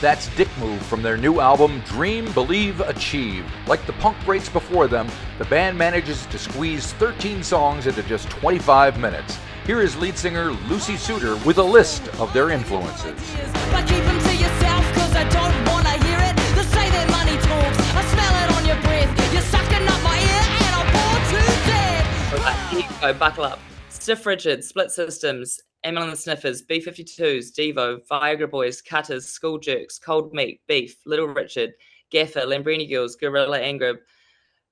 That's Dick Move from their new album, Dream, Believe, Achieve. Like the punk greats before them, the band manages to squeeze 13 songs into just 25 minutes. Here is lead singer Lucy Suttor with a list of their influences. But keep them to yourself, cause I don't wanna hear it. They say that money talks, I smell it on your breath. You're sucking up my ear and I'm bored to death. Alright, here you go, buckle up. Stiff Rigid, Split Systems, Emil and the Sniffers, B-52s, Devo, Viagra Boys, Cutters, School Jerks, Cold Meat, Beef, Little Richard, Gaffer, Lambrini Girls, Gorilla Angrib,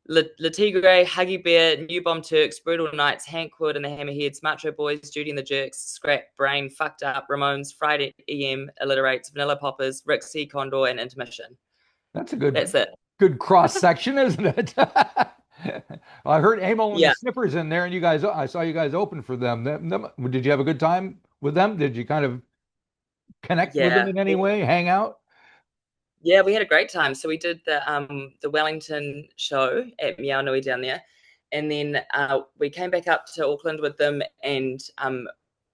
Le Tigre, Huggy Bear, New Bomb Turks, Brutal Knights, Hank Wood and the Hammerheads, Macho Boys, Judy and the Jerks, Scrap, Brain, Fucked Up, Ramones, Friday EM, Alliterates, Vanilla Poppers, Rick C. Condor, and Intermission. That's it. Good cross section, isn't it? I heard Emil and the Sniffers in there, and I saw you guys open for them. Did you have a good time with them? Did you kind of connect with them in any way, hang out? Yeah, we had a great time. So we did the Wellington show at Meow Nui down there. And then we came back up to Auckland with them, and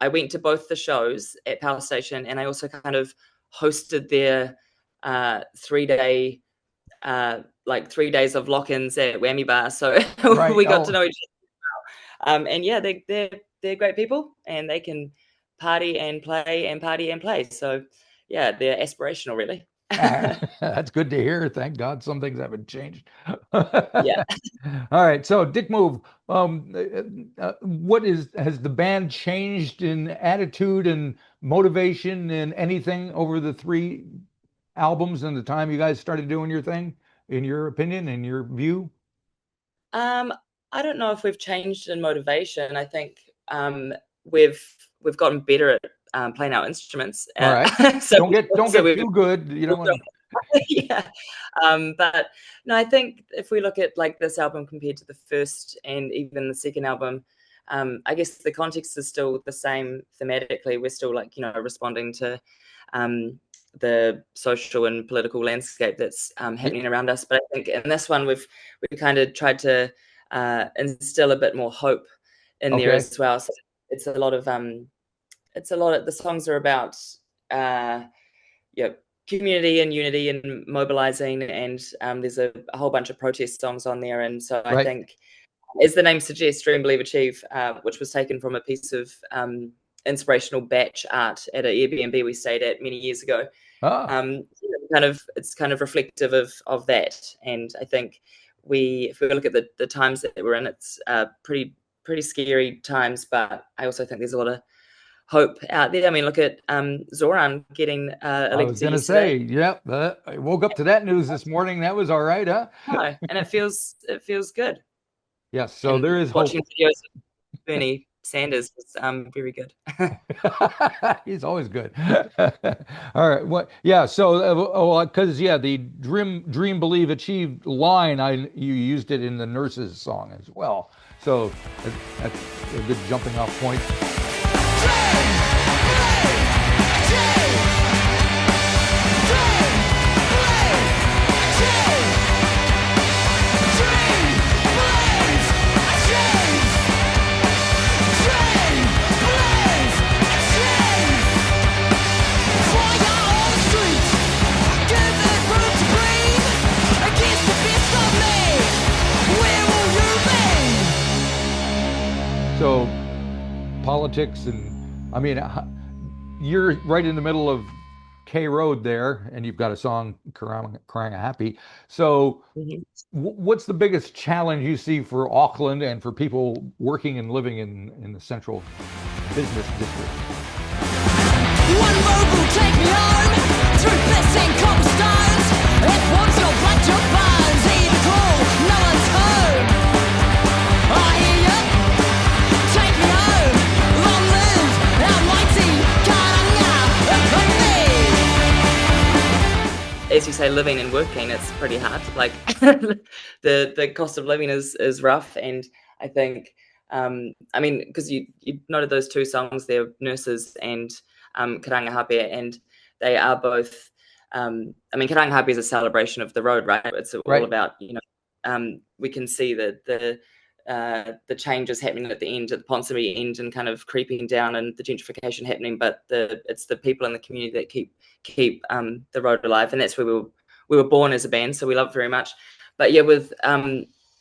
I went to both the shows at Power Station, and I also kind of hosted their 3-day 3 days of lock-ins at Whammy Bar. So we got to know each other. And yeah, they're great people, and they can party and play. So yeah, they're aspirational, really. That's good to hear. Thank God some things haven't changed. Yeah. All right. So Dick Move, has the band changed in attitude and motivation and anything over the 3 albums and the time you guys started doing your thing, in your opinion, in your view? I don't know if we've changed in motivation. I think we've gotten better at playing our instruments. All right. So don't get too good. You don't want to. Yeah. But no, I think if we look at like this album compared to the first and even the second album, I guess the context is still the same thematically. We're still responding to the social and political landscape that's happening around us. But I think in this one we kind of tried to instill a bit more hope in there as well. So it's a lot of the songs are about community and unity and mobilizing, and there's a whole bunch of protest songs on there. And so I think, as the name suggests, Dream, Believe, Achieve, which was taken from a piece of inspirational batch art at an Airbnb we stayed at many years ago. It's kind of reflective of that. And I think if we look at the times that we're in, it's pretty scary times, but I also think there's a lot of hope out there. I mean, look at Zoran getting elected. I was going to say, I woke up to that news this morning. That was all right, huh? No, and it feels good. Yes, so there is watching hope. Videos of Bernie Sanders was very good. He's always good. All right. What? Yeah. So, because the dream, believe, achieve line, you used it in the Nurses song as well. So that's a good jumping off point. So politics, and I mean, you're right in the middle of K Road there, and you've got a song crying happy. So what's the biggest challenge you see for Auckland and for people working and living in the central business district? One road will take me home through cliffs and cobblestones. If once your blood your bones, hear the call, no one's home. I hear you, take me home. Long live almighty Karanga. As you say, living and working, it's pretty hard. Like the cost of living is rough, and I think because you noted those 2 songs there, Nurses and Karanga Hape, and they are both Karanga Hape is a celebration of the road, right? It's all about we can see the the changes happening at the end, at the Ponsonby end, and kind of creeping down, and the gentrification happening. But it's the people in the community that keep the road alive, and that's where we were born as a band, so we love it very much. But yeah, with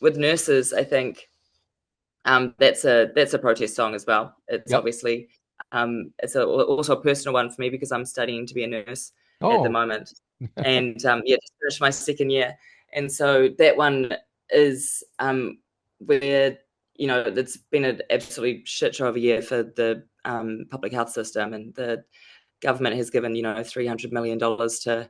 Nurses, I think that's a protest song as well. It's Yep. obviously also a personal one for me because I'm studying to be a nurse at the Oh, moment, and yeah, just finished my second year, and so that one is where it's been an absolutely shit show of a year for the public health system, and the government has given $300 million to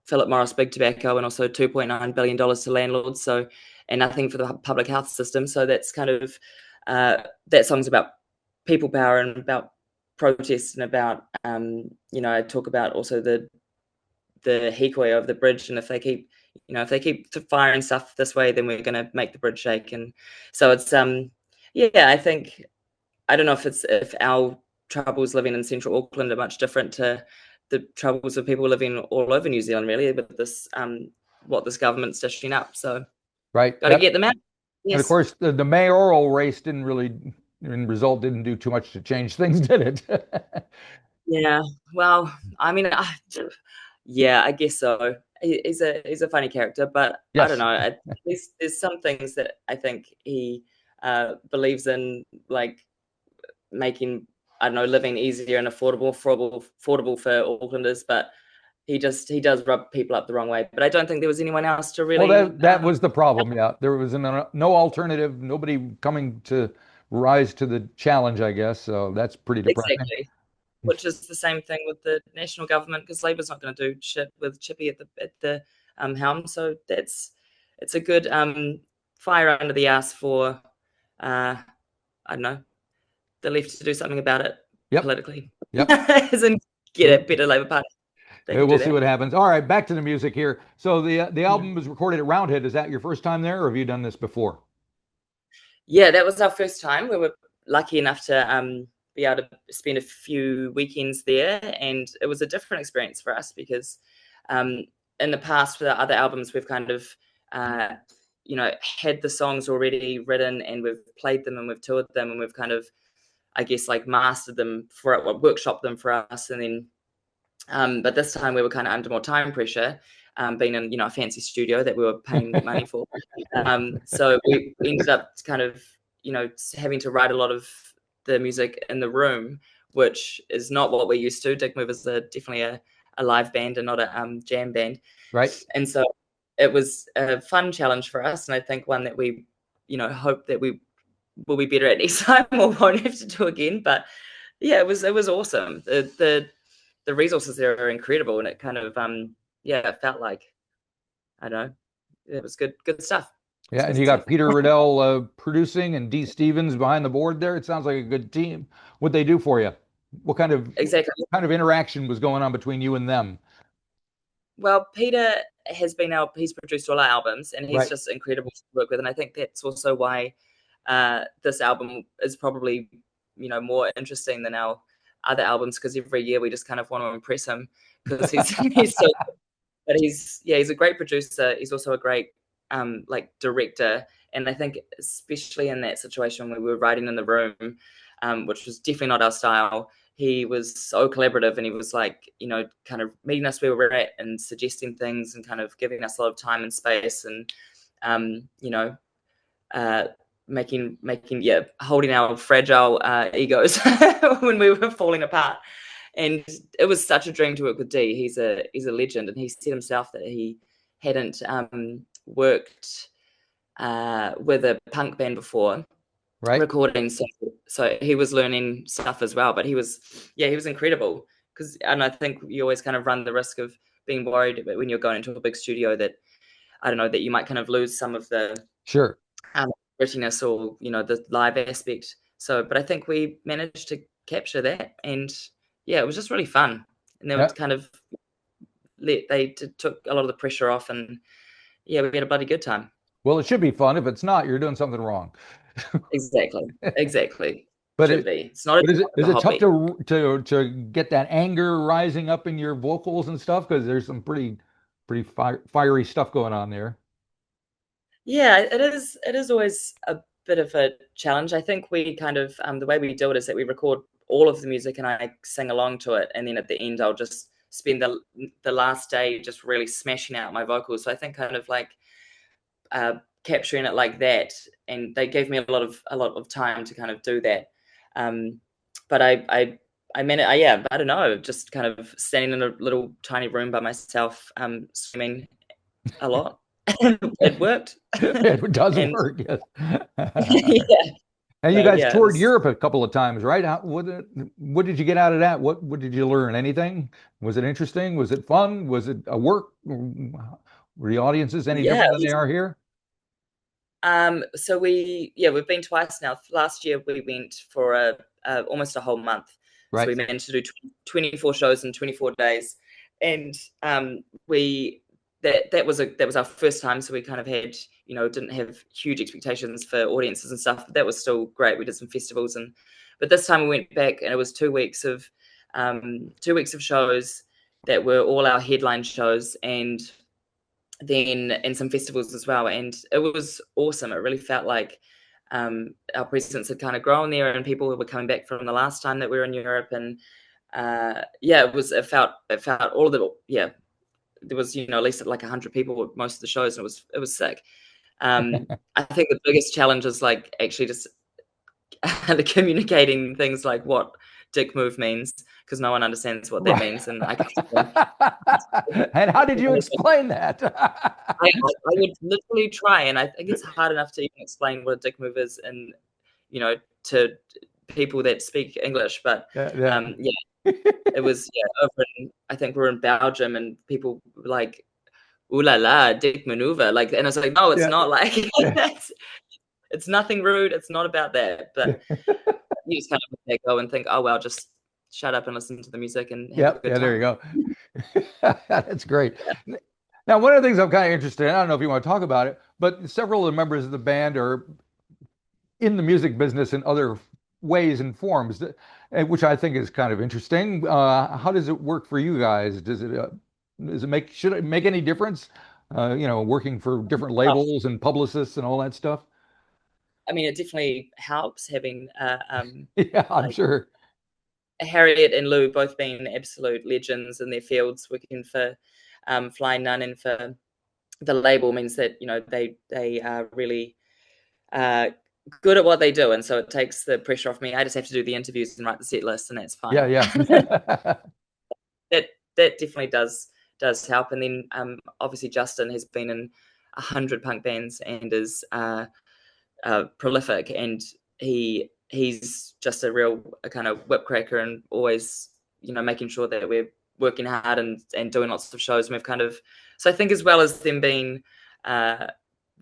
Philip Morris Big Tobacco, and also $2.9 billion to landlords. So, and nothing for the public health system. So that's kind of that song's about people power and about protest, and about I talk about also the hikoi of the bridge, and if they keep firing stuff this way, then we're going to make the bridge shake. And so it's yeah, I think, I don't know if our troubles living in central Auckland are much different to the troubles of people living all over New Zealand, really, with this what this government's dishing up. So right. got to Yep. get them out. And of Yes. course, the mayoral race didn't really, in result, didn't do too much to change things, did it? Yeah. Well, I mean, yeah, I guess so. He's a funny character, but I don't Yes. know. There's some things that I think he believes in, like making, I don't know, living easier and affordable for Aucklanders, but he does rub people up the wrong way. But I don't think there was anyone else to Well, really that was the problem. Yeah, there was no alternative, nobody coming to rise to the challenge, I guess. So that's pretty depressing. exactly. Which is the same thing with the national government, because Labor's not going to do shit with Chippy at the helm. So it's a good fire under the ass for I don't know, the left to do something about it Yep. politically, Yep. as in get a better Labor Party. They Yeah, can do we'll see that. what happens. All right, back to the music here. So the Yeah. album was recorded at Roundhead. Is that your first time there, or have you done this before? Yeah, that was our first time. We were lucky enough to be able to spend a few weekends there, and it was a different experience for us because um, in the past with our other albums, we've kind of uh, had the songs already written, and we've played them and we've toured them, and we've kind of, I guess, like mastered them for it, workshopped them for us, and then but this time we were kind of under more time pressure, being in a fancy studio that we were paying money for. So we ended up kind of having to write a lot of the music in the room, which is not what we're used to. Dick Move is definitely a live band and not a jam band, Right. and so it was a fun challenge for us, and I think one that we hope that we will be better at next time or won't have to do again. But yeah, it was awesome. The resources there are incredible, and it kind of yeah, it felt like, I don't know, it was good stuff. It's Yeah, and good you got stuff. Peter Riddell producing and Dee Stevens behind the board there. It sounds like a good team. What'd they do for you? What kind of Exactly. interaction was going on between you and them? Well, Peter he's produced all our albums, and he's Right. just incredible to work with, and I think that's also why this album is probably more interesting than our other albums, because every year we just kind of want to impress him because he's he's so, but he's a great producer. He's also a great like director, and I think especially in that situation when we were writing in the room, which was definitely not our style, he was so collaborative, and he was like kind of meeting us where we're at and suggesting things and kind of giving us a lot of time and space, and um, you know uh, making yeah, holding our fragile egos when we were falling apart. And it was such a dream to work with Dee. He's a legend, and he said himself that he hadn't worked with a punk band before Right. recording, so he was learning stuff as well. But he was incredible, because, and I think you always kind of run the risk of being worried when you're going into a big studio that, I don't know, that you might kind of lose some of the Sure. grittiness, or the live aspect. So, but I think we managed to capture that, and yeah, it was just really fun. And they Yeah. would kind of took a lot of the pressure off, and yeah, we had a bloody good time. Well, it should be fun. If it's not, you're doing something wrong. Exactly, exactly. But Should it be. It's not but a is it tough hobby. to get that anger rising up in your vocals and stuff? Because there's some pretty fiery stuff going on there. Yeah, it is. It is always a bit of a challenge. I think we kind of the way we do it is that we record all of the music and I sing along to it, and then at the end I'll just spend the last day just really smashing out my vocals. So I think kind of like capturing it like that, and they gave me a lot of time to kind of do that. But I mean, yeah, I don't know, just kind of standing in a little tiny room by myself, swimming a lot. It worked. It does And work, yes. yeah, And you so guys yeah, it toured was, Europe a couple of times, right? What did you get out of that? What did you learn? Anything? Was it interesting? Was it fun? Was it a work? Were the audiences any yeah. different than they are here? So we've been twice now. Last year we went for almost a whole month. So we Right. managed to do 24 shows in 24 days, and we that was our first time. So we kind of had, didn't have huge expectations for audiences and stuff, but that was still great. We did some festivals, but this time we went back and it was 2 weeks of shows that were all our headline shows, and then in some festivals as well, and it was awesome. It really felt like our presence had kind of grown there, and people who were coming back from the last time that we were in Europe, and it felt all of the there was at least like 100 people at most of the shows, and it was sick. I think the biggest challenge is like actually just the communicating things like what dick move means, because no one understands what that Right. means, and I can And how did you explain that? I would literally try, and I think it's hard enough to even explain what a dick move is, and to people that speak English. But Yeah, it was over in, I think we're in Belgium, and people were like, "Ooh la la, dick maneuver," like, and I was like, "No, it's yeah, not like yeah. it's nothing rude. It's not about that." But you just kind of let that go and think, "Oh well, just shut up and listen to the music and have a Yep, good yeah, there you time." go. That's great. Now, one of the things I'm kind of interested in, I don't know if you want to talk about it, but several of the members of the band are in the music business in other ways and forms, which I think is kind of interesting. How does it work for you guys? Should it make any difference? Working for different Oh, labels and publicists and all that stuff. I mean, it definitely helps having Yeah, I'm like sure. Harriet and Lou both being absolute legends in their fields, working for Flying Nun and for the label means that they are really uh, good at what they do, and so it takes the pressure off me. I just have to do the interviews and write the set list, and that's Yeah, fine. yeah. That definitely does help. And then obviously Justin has been in 100 punk bands and is prolific, and he's just a kind of whip cracker, and always making sure that we're working hard and doing lots of shows. And we've kind of, so I think as well as them being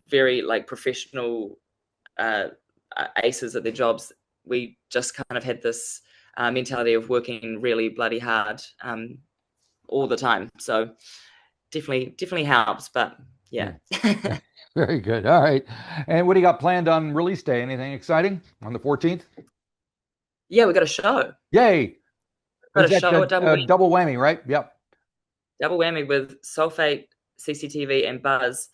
very like professional aces at their jobs, we just kind of had this mentality of working really bloody hard all the time. So definitely helps. But yeah. Yeah. Very good. All right. And what do you got planned on release day? Anything exciting on the 14th? Yeah, we got a show. Yay. Got Is a that show at double whammy, right? Yep. double whammy with Sulfate, CCTV, and Buzz,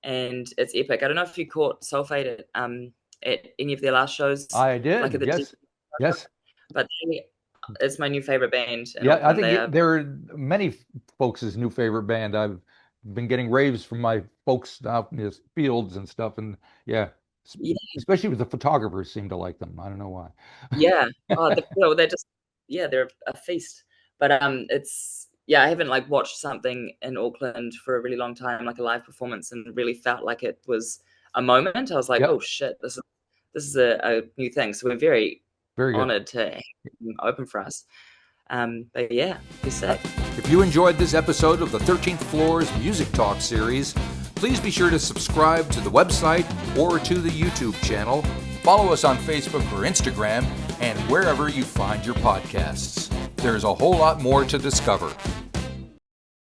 and it's epic. I don't know if you caught Sulfate at any of their last shows, I like at did. the, Yes. Yes. but it's my new favorite band in Yeah, I Auckland. They think are, there are many folks' new favorite band. I've been getting raves from my folks out in the fields and stuff. And yeah, yeah, especially with the photographers seem to like them. I don't know why. yeah. Oh, they're just they're a feast. But it's I haven't like watched something in Auckland for a really long time, like a live performance, and really felt like it was a moment. I was like, oh Yep. shit, this is a new thing. So we're very Very good. honored to have them open for us. But yeah, be sick. If you enjoyed this episode of the 13th Floor's Music Talk series, please be sure to subscribe to the website or to the YouTube channel. Follow us on Facebook or Instagram and wherever you find your podcasts. There's a whole lot more to discover.